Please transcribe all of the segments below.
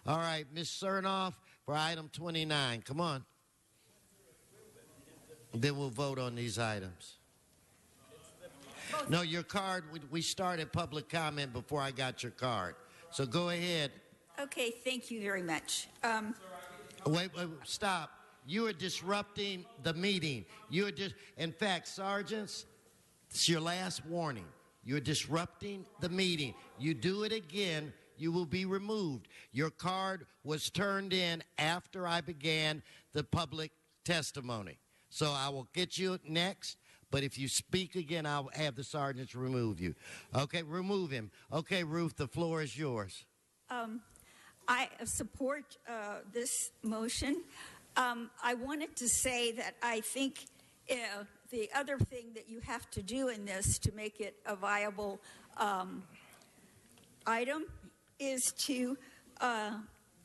All right, Ms. Cernoff for item 29. Come on. Then we'll vote on these items. No, your card, we started public comment before I got your card. So go ahead. Okay, thank you very much. Wait, stop. You are disrupting the meeting. You are in fact, sergeants, it's your last warning. You're disrupting the meeting. You do it again, you will be removed. Your card was turned in after I began the public testimony. So I will get you next, but if you speak again, I'll have the sergeants remove you. Okay, remove him. Okay, Ruth, the floor is yours. I support this motion. I wanted to say that I think the other thing that you have to do in this to make it a viable item is to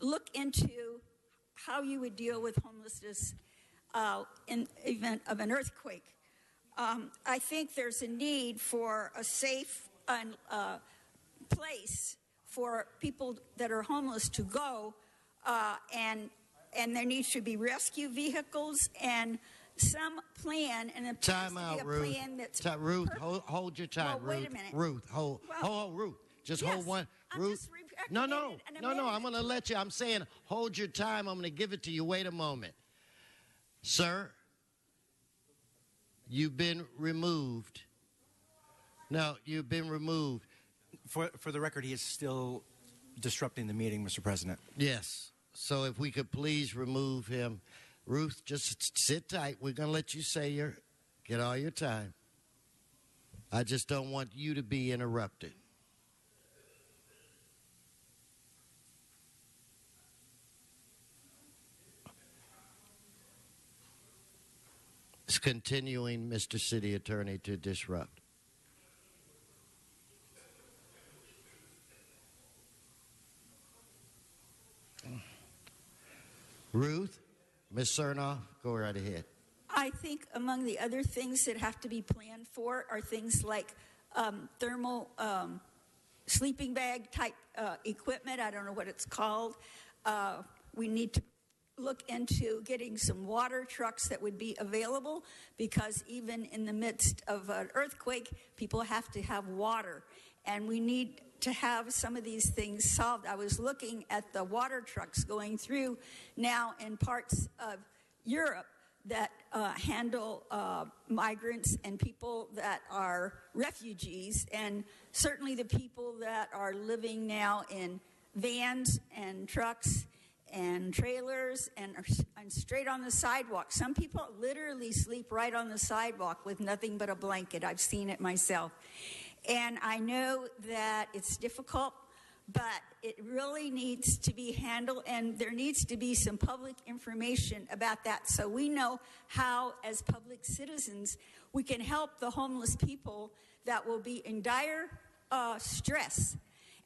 look into how you would deal with homelessness in event of an earthquake. I think there's a need for a safe place for people that are homeless to go, and there needs to be rescue vehicles and some plan, and time out, Ruth. Ruth, hold your time. Well, wait a minute. Ruth, hold, Ruth. Just yes, hold one. I'm Ruth. No. I'm going to let you. I'm saying hold your time. I'm going to give it to you. Wait a moment, sir. You've been removed. No, you've been removed. For the record, he is still disrupting the meeting, Mr. President. Yes. So if we could please remove him. Ruth, just sit tight. We're going to let you say get all your time. I just don't want you to be interrupted. It's continuing, Mr. City Attorney, to disrupt. Ruth, Ms. Cernoff, go right ahead. I think among the other things that have to be planned for are things like thermal sleeping bag type equipment. I don't know what it's called. We need to look into getting some water trucks that would be available, because even in the midst of an earthquake, people have to have water. And we need to have some of these things solved. I was looking at the water trucks going through now in parts of Europe that handle migrants and people that are refugees, and certainly the people that are living now in vans and trucks and trailers and straight on the sidewalk. Some people literally sleep right on the sidewalk with nothing but a blanket. I've seen it myself. And I know that it's difficult, but it really needs to be handled, and there needs to be some public information about that so we know how, as public citizens, we can help the homeless people that will be in dire stress.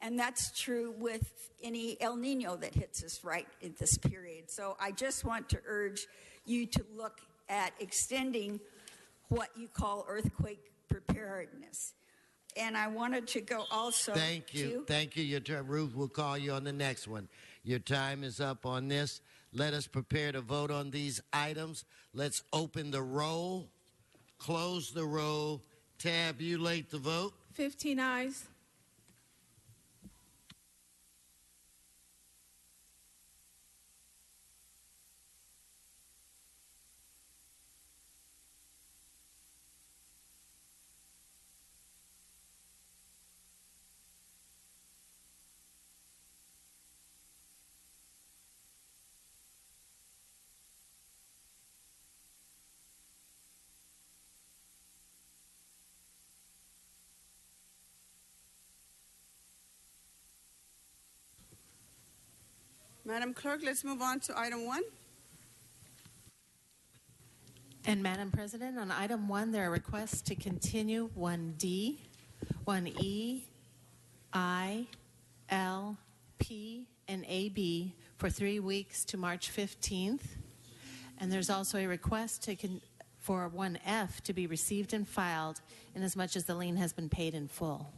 And that's true with any El Nino that hits us right at this period. So I just want to urge you to look at extending what you call earthquake preparedness. And I wanted to go also Thank you. Thank you. Your turn. Ruth, we'll call you on the next one. Your time is up on this. Let us prepare to vote on these items. Let's open the roll, close the roll, tabulate the vote. 15 ayes. Madam Clerk, let's move on to item 1. And Madam President, on item 1, there are requests to continue 1D, 1E, I, L, P, and AB for 3 weeks to March 15th. And there's also a request for 1F to be received and filed inasmuch as the lien has been paid in full.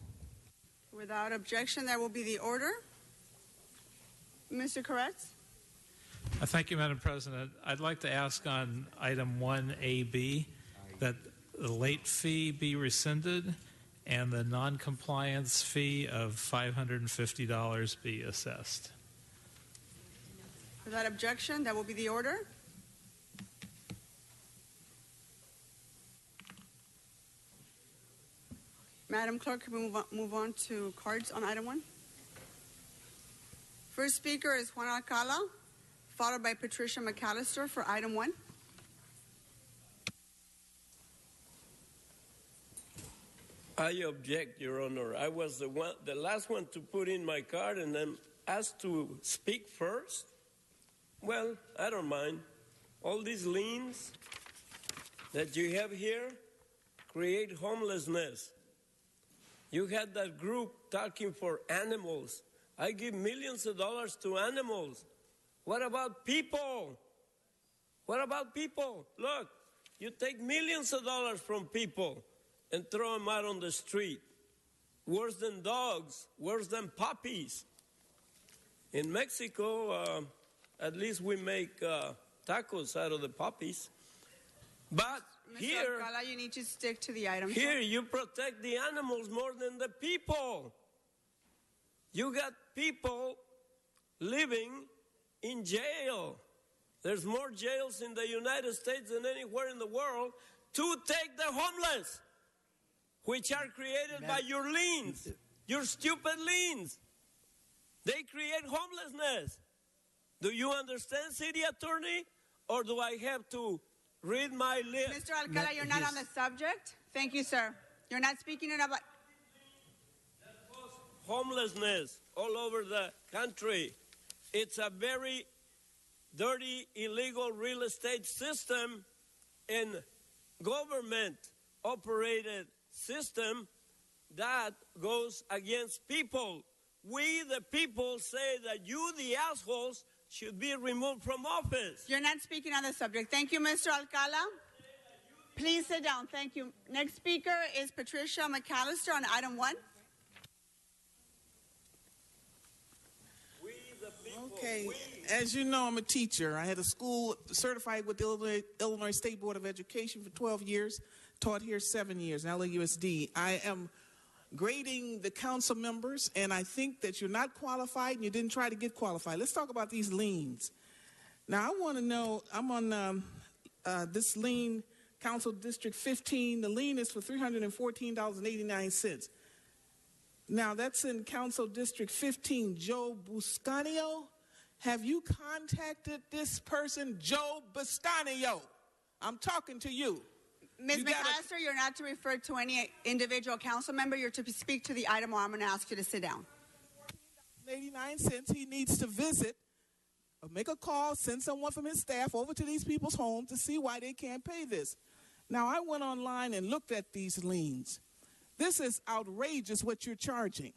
Without objection, that will be the order. Mr. Koretz? Thank you, Madam President. I'd like to ask on item 1AB that the late fee be rescinded and the non-compliance fee of $550 be assessed. Without objection, that will be the order. Madam Clerk, can we move on to cards on item 1? First speaker is Juan Alcala, followed by Patricia McAllister for item 1. I object, Your Honor. I was the last one to put in my card and then asked to speak first. Well, I don't mind. All these liens that you have here create homelessness. You had that group talking for animals. I give millions of dollars to animals. What about people? What about people? Look, you take millions of dollars from people and throw them out on the street. Worse than dogs, worse than puppies. In Mexico, at least we make tacos out of the puppies. But Mr. here, Alcala, you need to stick to the item. here you protect the animals more than the people. You got people living in jail. There's more jails in the United States than anywhere in the world to take the homeless, which are created by your liens, your stupid liens. They create homelessness. Do you understand, city attorney? Or do I have to read my list? Mr. Alcala, you're not on the subject. Thank you, sir. You're not speaking about... Homelessness all over the country. It's a very dirty, illegal real estate system and government-operated system that goes against people. We, the people, say that you, the assholes, should be removed from office. You're not speaking on the subject. Thank you, Mr. Alcala. Please sit down. Thank you. Next speaker is Patricia McAllister on item 1. Okay, as you know, I'm a teacher. I had a school certified with the Illinois State Board of Education for 12 years, taught here 7 years, in LAUSD. I am grading the council members, and I think that you're not qualified and you didn't try to get qualified. Let's talk about these liens. Now, I want to know, I'm on this lien, Council District 15. The lien is for $314.89. Now, that's in Council District 15, Joe Buscanio. Have you contacted this person, Joe Buscanio? I'm talking to you. Ms. McAllister, you're not to refer to any individual council member. You're to speak to the item, or I'm going to ask you to sit down. 89 cents. He needs to visit, or make a call, send someone from his staff over to these people's homes to see why they can't pay this. Now, I went online and looked at these liens. This is outrageous what you're charging.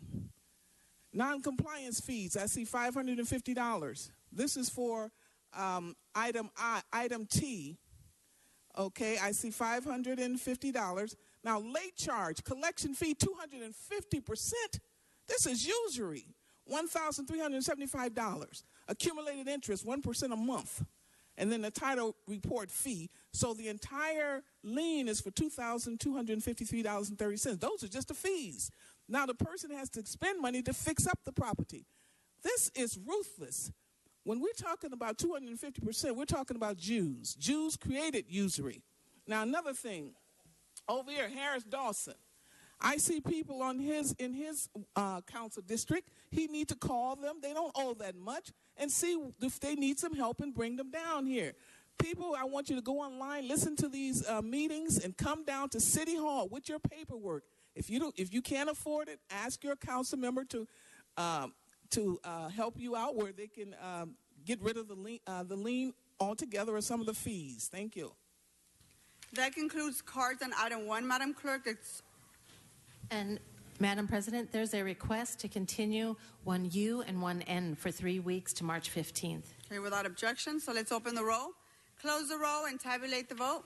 Non-compliance fees, I see $550. This is for item T. Okay, I see $550. Now, late charge, collection fee, 250%. This is usury, $1,375. Accumulated interest, 1% a month. And then the title report fee. So the entire lien is for $2,253.30. Those are just the fees. Now the person has to spend money to fix up the property. This is ruthless. When we're talking about 250%, we're talking about Jews. Jews created usury. Now another thing, over here, Harris Dawson. I see people in his council district. He needs to call them. They don't owe that much, and see if they need some help and bring them down here. People, I want you to go online, listen to these meetings, and come down to City Hall with your paperwork. If you can't afford it, ask your council member to help you out where they can get rid of the lien altogether or some of the fees. Thank you. That concludes cards on item 1, Madam Clerk. And Madam President, there's a request to continue 1U and 1N for 3 weeks to March 15th. Okay, without objection, so let's open the roll, close the roll, and tabulate the vote.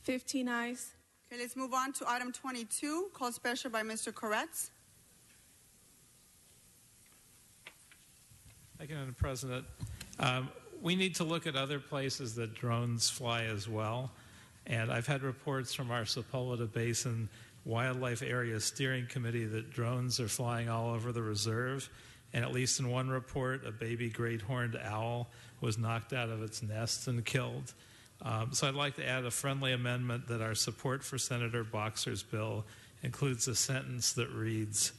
15 ayes. Okay, let's move on to item 22, called special by Mr. Koretz. Thank you, Madam President. We need to look at other places that drones fly as well. And I've had reports from our Sepulveda Basin Wildlife Area Steering Committee that drones are flying all over the reserve. And at least in one report, a baby great horned owl was knocked out of its nest and killed. So I'd like to add a friendly amendment that our support for Senator Boxer's bill includes a sentence that reads,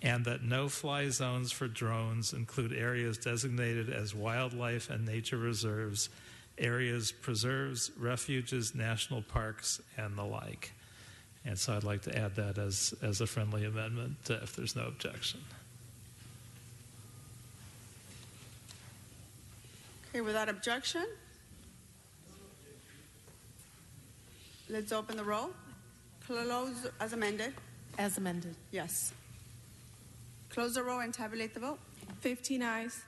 and that no-fly zones for drones include areas designated as wildlife and nature reserves, areas, preserves, refuges, national parks, and the like. And so I'd like to add that as a friendly amendment if there's no objection. Okay, without objection, let's open the roll. Close as amended. As amended. Yes. Close the roll and tabulate the vote. 15 ayes.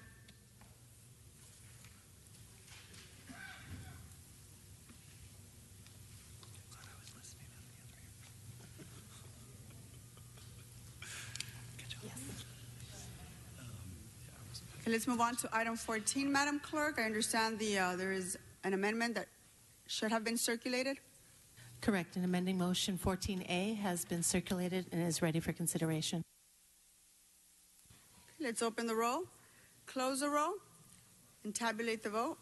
Okay, let's move on to item 14, Madam Clerk. I understand there is an amendment that should have been circulated. Correct. An amending motion 14A has been circulated and is ready for consideration. Okay, let's open the roll, close the roll, and tabulate the vote.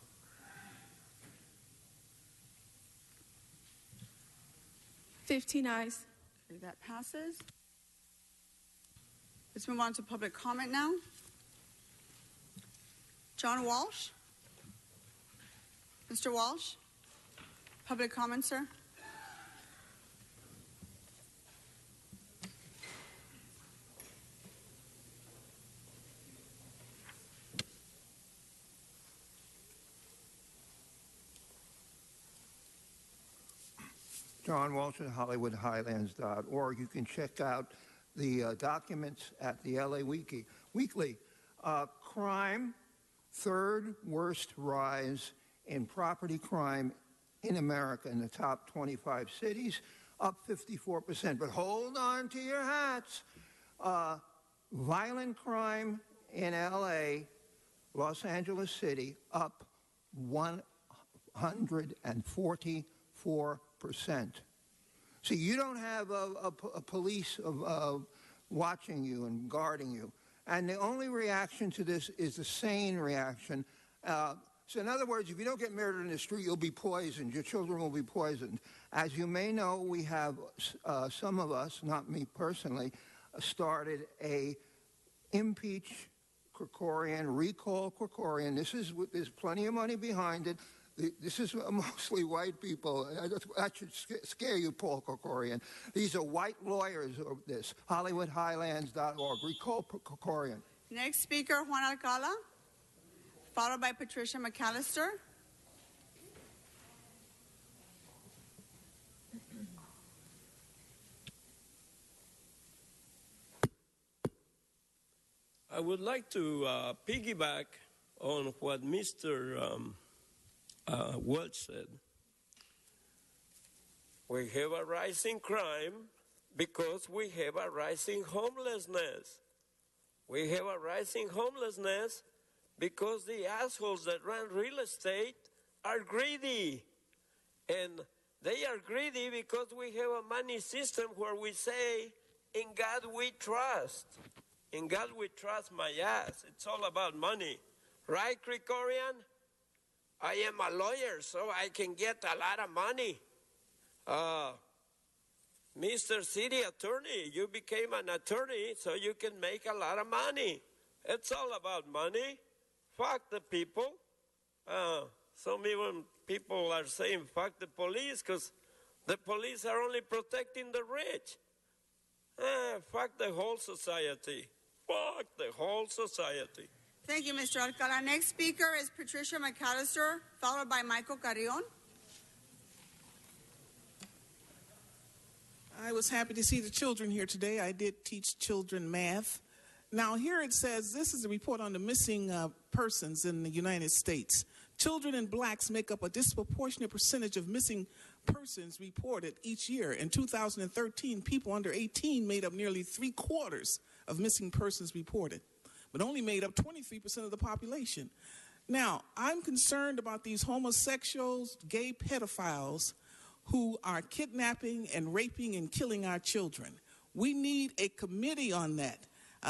$15 ayes. Okay, that passes. Let's move on to public comment now. John Walsh. Mr. Walsh. Public comment, sir. John Walsh at HollywoodHighlands.org. You can check out the documents at the LA Weekly. Crime, third worst rise in property crime in America in the top 25 cities, up 54%. But hold on to your hats. Violent crime in LA, Los Angeles City, up 144%. See, you don't have a police watching you and guarding you. And the only reaction to this is the sane reaction. So in other words, if you don't get murdered in the street, you'll be poisoned. Your children will be poisoned. As you may know, we have, some of us, not me personally, started a impeach Krikorian, recall Krikorian. There's plenty of money behind it. This is mostly white people. That should scare you, Paul Krikorian. These are white lawyers of this. HollywoodHighlands.org. Recall Krikorian. Next speaker, Juan Alcala, followed by Patricia McAllister. I would like to piggyback on what Mr. Welch said. We have a rising crime because we have a rising homelessness. We have a rising homelessness because the assholes that run real estate are greedy. And they are greedy because we have a money system where we say, in God we trust. In God we trust my ass. It's all about money. Right, Krikorian? I am a lawyer, so I can get a lot of money. Mr. City Attorney, you became an attorney so you can make a lot of money. It's all about money. Fuck the people. Some even people are saying fuck the police because the police are only protecting the rich. Fuck the whole society. Fuck the whole society. Thank you, Mr. Alcala. Next speaker is Patricia McAllister, followed by Michael Carrion. I was happy to see the children here today. I did teach children math. Now, here it says, this is a report on the missing persons in the United States. Children and blacks make up a disproportionate percentage of missing persons reported each year. In 2013, people under 18 made up nearly 3/4 of missing persons reported. But but only made up 23% of the population. Now, I'm concerned about these homosexuals, gay pedophiles who are kidnapping and raping and killing our children. We need a committee on that.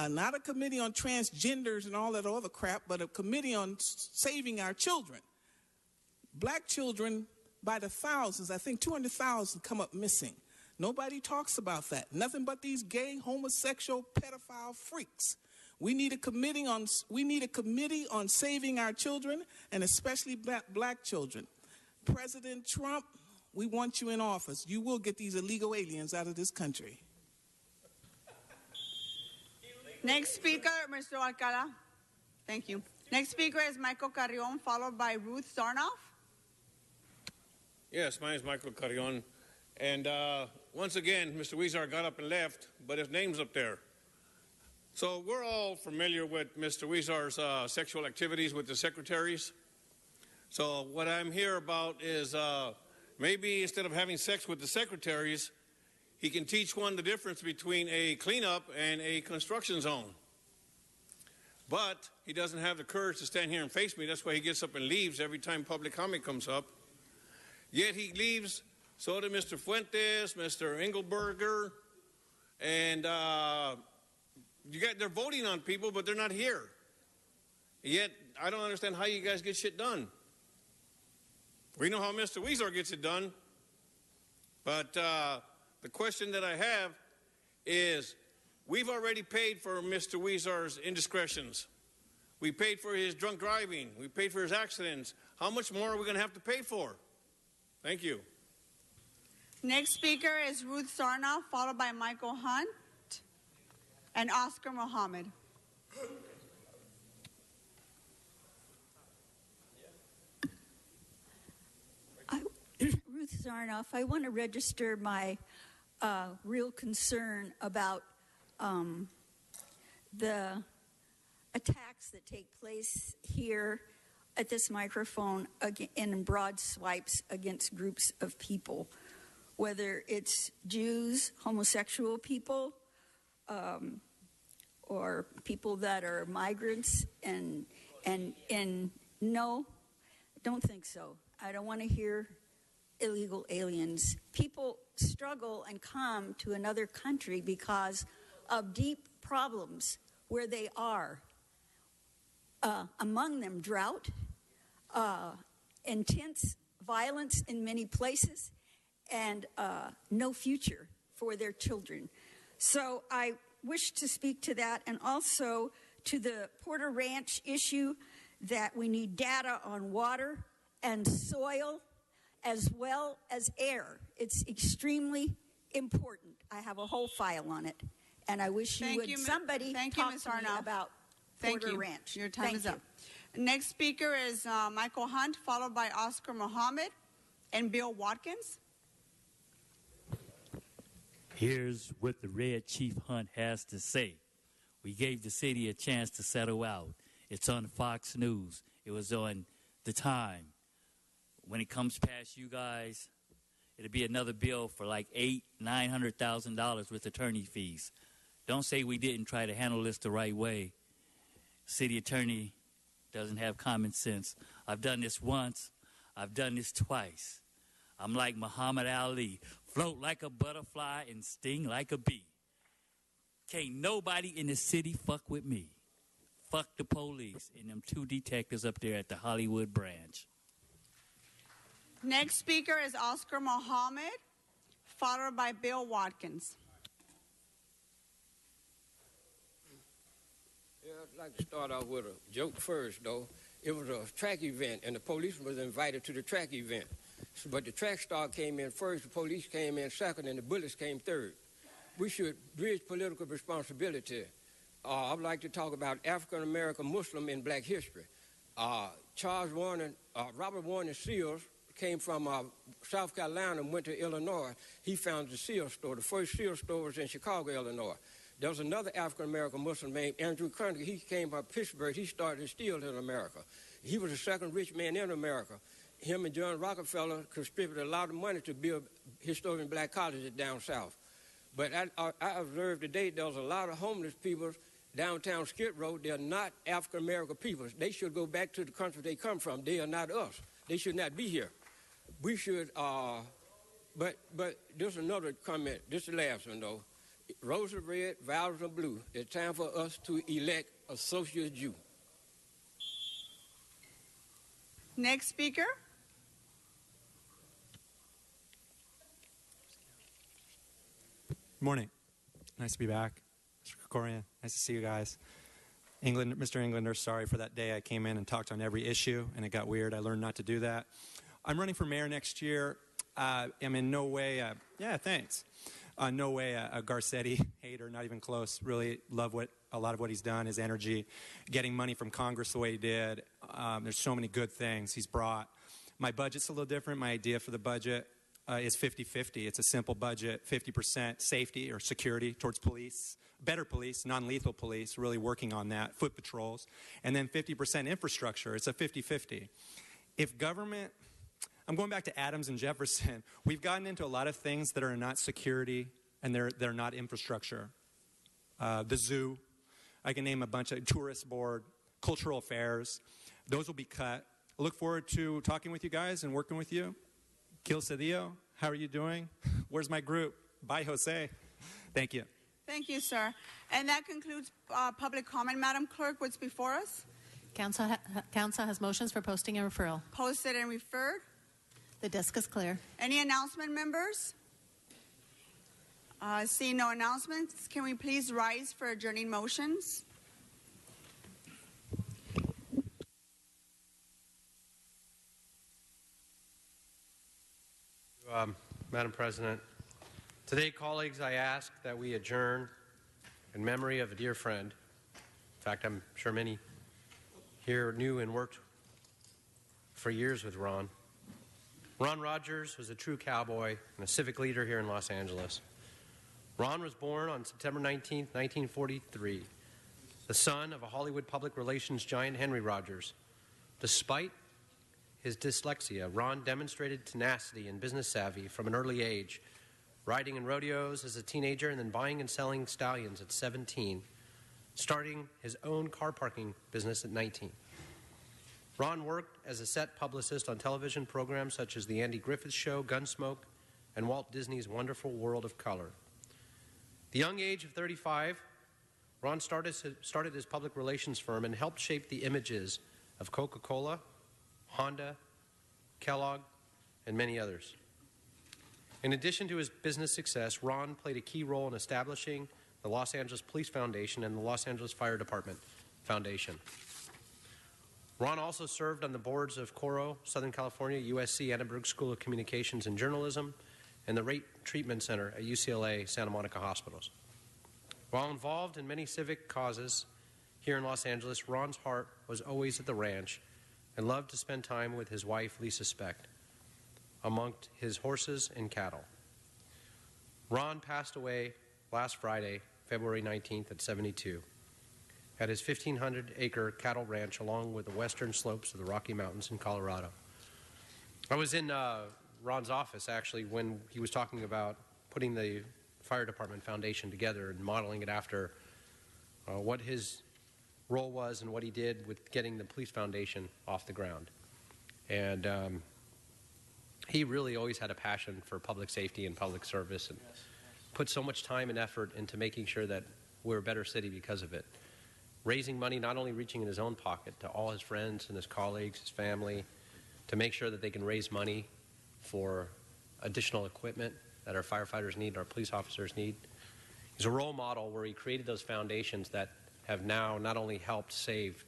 Not a committee on transgenders and all that other crap, but a committee on saving our children. Black children, by the thousands, I think 200,000 come up missing. Nobody talks about that. Nothing but these gay, homosexual, pedophile freaks. We need a committee on saving our children, and especially black children. President Trump, we want you in office. You will get these illegal aliens out of this country. Next speaker, Mr. Alcala. Thank you. Next speaker is Michael Carrion, followed by Ruth Zarnoff. Yes, my name is Michael Carrion. And once again, Mr. Huizar got up and left, but his name's up there. So we're all familiar with Mr. Huizar's sexual activities with the secretaries. So what I'm here about is maybe instead of having sex with the secretaries, he can teach one the difference between a cleanup and a construction zone. But he doesn't have the courage to stand here and face me. That's why he gets up and leaves every time public comment comes up. Yet he leaves, so did Mr. Fuentes, Mr. Engelberger, and they're voting on people, but they're not here. Yet I don't understand how you guys get shit done. We know how Mr. Huizar gets it done, but the question that I have is, we've already paid for Mr. Huizar's indiscretions. We paid for his drunk driving. We paid for his accidents. How much more are we going to have to pay for? Thank you. Next speaker is Ruth Zarnoff, followed by Michael Hunt and Oscar Mohammed. Ruth Zarnoff, I want to register my real concern about the attacks that take place here at this microphone in broad swipes against groups of people, whether it's Jews, homosexual people, or people that are migrants, and no, don't think so. I don't want to hear illegal aliens. People struggle and come to another country because of deep problems where they are. Among them, drought, intense violence in many places, and no future for their children. So I wish to speak to that, and also to the Porter Ranch issue, that we need data on water and soil as well as air. It's extremely important. I have a whole file on it, and I wish somebody talk to me about Porter Ranch. Your time is up. Next speaker is Michael Hunt, followed by Oscar Mohammed and Bill Watkins. Here's what the Red Chief Hunt has to say. We gave the city a chance to settle out. It's on Fox News. It was on The Time. When it comes past you guys, it'll be another bill for like $800,000-$900,000 with attorney fees. Don't say we didn't try to handle this the right way. City attorney doesn't have common sense. I've done this once. I've done this twice. I'm like Muhammad Ali. Float like a butterfly and sting like a bee. Can't nobody in the city fuck with me. Fuck the police and them two detectives up there at the Hollywood branch. Next speaker is Oscar Mohammed, followed by Bill Watkins. Yeah, I'd like to start off with a joke first, though. It was a track event, and the police was invited to the track event. But the track star came in first, the police came in second, and the bullets came third. We should bridge political responsibility. I'd like to talk about African-American Muslim in black history. Robert Warren Seals came from South Carolina and went to Illinois. He founded the Seals store. The first Seals store was in Chicago, Illinois. There was another African-American Muslim named Andrew Carnegie. He came from Pittsburgh. He started steel in America. He was the second rich man in America. Him and John Rockefeller contributed a lot of money to build historic black colleges down south. But I observed today there was a lot of homeless people downtown Skid Row, they're not African American people. They should go back to the country they come from. They are not us. They should not be here. We should, but there's another comment. This is the last one, though. Roses are red, violets are blue. It's time for us to elect a socialist Jew. Next speaker. Good morning. Nice to be back. Mr. Krikorian, nice to see you guys. Mr. Englander, sorry for that day I came in and talked on every issue, and it got weird. I learned not to do that. I'm running for mayor next year. I'm in no way, thanks. No way a Garcetti hater, not even close. Really love a lot of what he's done, his energy, getting money from Congress the way he did. There's so many good things he's brought. My budget's a little different. My idea for the budget is 50-50. It's a simple budget, 50% safety or security towards police, better police, non-lethal police, really working on that, foot patrols, and then 50% infrastructure. It's a 50-50. If government, I'm going back to Adams and Jefferson, we've gotten into a lot of things that are not security and they're not infrastructure. The zoo, I can name a bunch of, tourist board, cultural affairs, those will be cut. I look forward to talking with you guys and working with you. Gil Cedillo, how are you doing? Where's my group? Bye, Jose. Thank you. Thank you, sir. And that concludes public comment. Madam Clerk, what's before us? Council has motions for posting and referral. Posted and referred. The desk is clear. Any announcement, members? Seeing no announcements, can we please rise for adjourning motions? Madam President, today, colleagues, I ask that we adjourn in memory of a dear friend. In fact, I'm sure many here knew and worked for years with Ron. Ron Rogers was a true cowboy and a civic leader here in Los Angeles. Ron was born on September 19, 1943, the son of a Hollywood public relations giant, Henry Rogers. Despite his dyslexia, Ron demonstrated tenacity and business savvy from an early age, riding in rodeos as a teenager and then buying and selling stallions at 17, starting his own car parking business at 19. Ron worked as a set publicist on television programs such as The Andy Griffith Show, Gunsmoke, and Walt Disney's Wonderful World of Color. At the young age of 35, Ron started his public relations firm and helped shape the images of Coca-Cola, Honda, Kellogg, and many others. In addition to his business success, Ron played a key role in establishing the Los Angeles Police Foundation and the Los Angeles Fire Department Foundation. Ron also served on the boards of Coro, Southern California, USC Annenberg School of Communications and Journalism, and the Rape Treatment Center at UCLA Santa Monica Hospitals. While involved in many civic causes here in Los Angeles, Ron's heart was always at the ranch and loved to spend time with his wife, Lisa Specht, among his horses and cattle. Ron passed away last Friday, February 19th at 72, at his 1,500-acre cattle ranch along with the western slopes of the Rocky Mountains in Colorado. I was in Ron's office, actually, when he was talking about putting the Fire Department Foundation together and modeling it after what his role was and what he did with getting the police foundation off the ground. And he really always had a passion for public safety and public service and put so much time and effort into making sure that we're a better city because of it. Raising money, not only reaching in his own pocket, to all his friends and his colleagues, his family, to make sure that they can raise money for additional equipment that our firefighters need, our police officers need. He's a role model where he created those foundations that have now not only helped save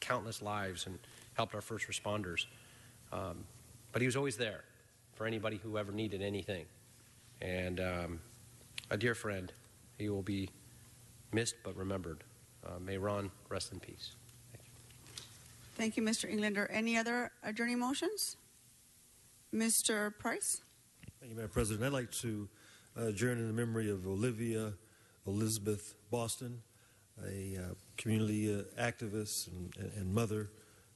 countless lives and helped our first responders, but he was always there for anybody who ever needed anything. And a dear friend, he will be missed but remembered. May Ron rest in peace. Thank you, Mr. Englander. Any other adjourning motions? Mr. Price? Thank you, Madam President. I'd like to adjourn in the memory of Olivia Elizabeth Boston, a community activist and mother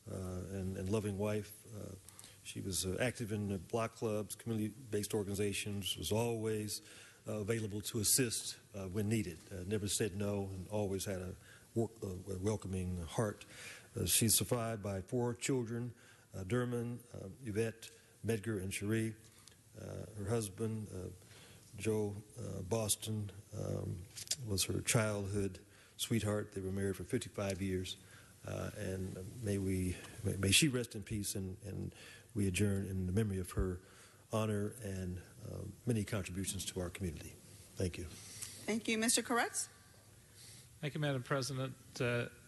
and loving wife. She was active in block clubs, community-based organizations, was always available to assist when needed. Never said no and always had a welcoming heart. She's survived by 4 children, Dermon, Yvette, Medgar, and Cherie. Her husband, Joe Boston, was her childhood sweetheart. They were married for 55 years. And may she rest in peace, and we adjourn in the memory of her honor and many contributions to our community. Thank you. Thank you. Mr. Koretz? Thank you, Madam President.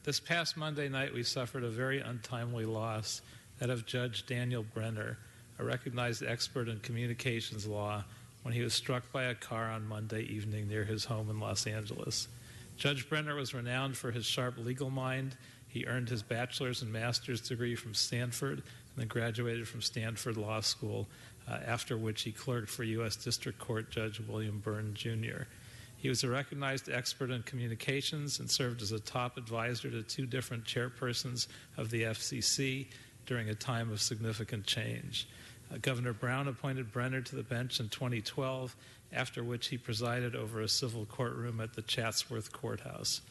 This past Monday night, we suffered a very untimely loss, that of Judge Daniel Brenner, a recognized expert in communications law, when he was struck by a car on Monday evening near his home in Los Angeles. Judge Brenner was renowned for his sharp legal mind. He earned his bachelor's and master's degree from Stanford and then graduated from Stanford Law School, after which he clerked for U.S. District Court Judge William Byrne, Jr. He was a recognized expert in communications and served as a top advisor to 2 different chairpersons of the FCC during a time of significant change. Governor Brown appointed Brenner to the bench in 2012, after which he presided over a civil courtroom at the Chatsworth Courthouse.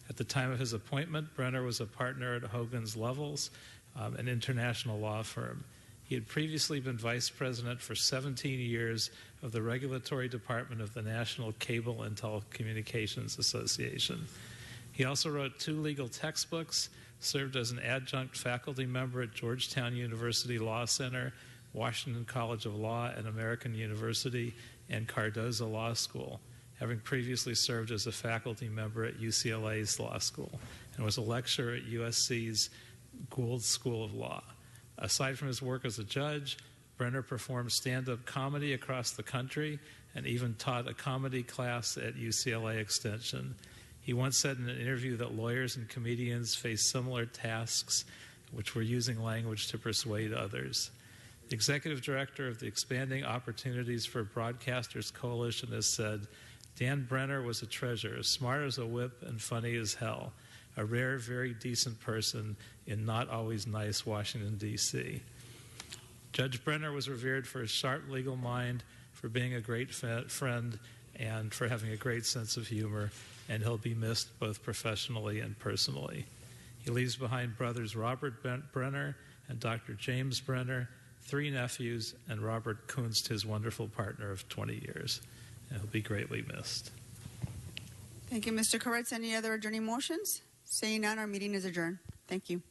At the time of his appointment, Brenner was a partner at Hogan's Levels, an international law firm. He had previously been vice president for 17 years of the regulatory department of the National Cable and Telecommunications Association. He also wrote 2 legal textbooks, served as an adjunct faculty member at Georgetown University Law Center, Washington College of Law and American University, and Cardozo Law School, having previously served as a faculty member at UCLA's Law School, and was a lecturer at USC's Gould School of Law. Aside from his work as a judge, Brenner performed stand-up comedy across the country and even taught a comedy class at UCLA Extension. He once said in an interview that lawyers and comedians face similar tasks, which were using language to persuade others. The executive director of the Expanding Opportunities for Broadcasters Coalition has said, Dan Brenner was a treasure, as smart as a whip and funny as hell, a rare, very decent person in not always nice Washington, D.C. Judge Brenner was revered for his sharp legal mind, for being a great friend, and for having a great sense of humor, and he'll be missed both professionally and personally. He leaves behind brothers Robert Brenner and Dr. James Brenner, 3 nephews, and Robert Kunst, his wonderful partner of 20 years. And he'll be greatly missed. Thank you, Mr. Koretz. Any other adjourning motions? Seeing none, our meeting is adjourned. Thank you.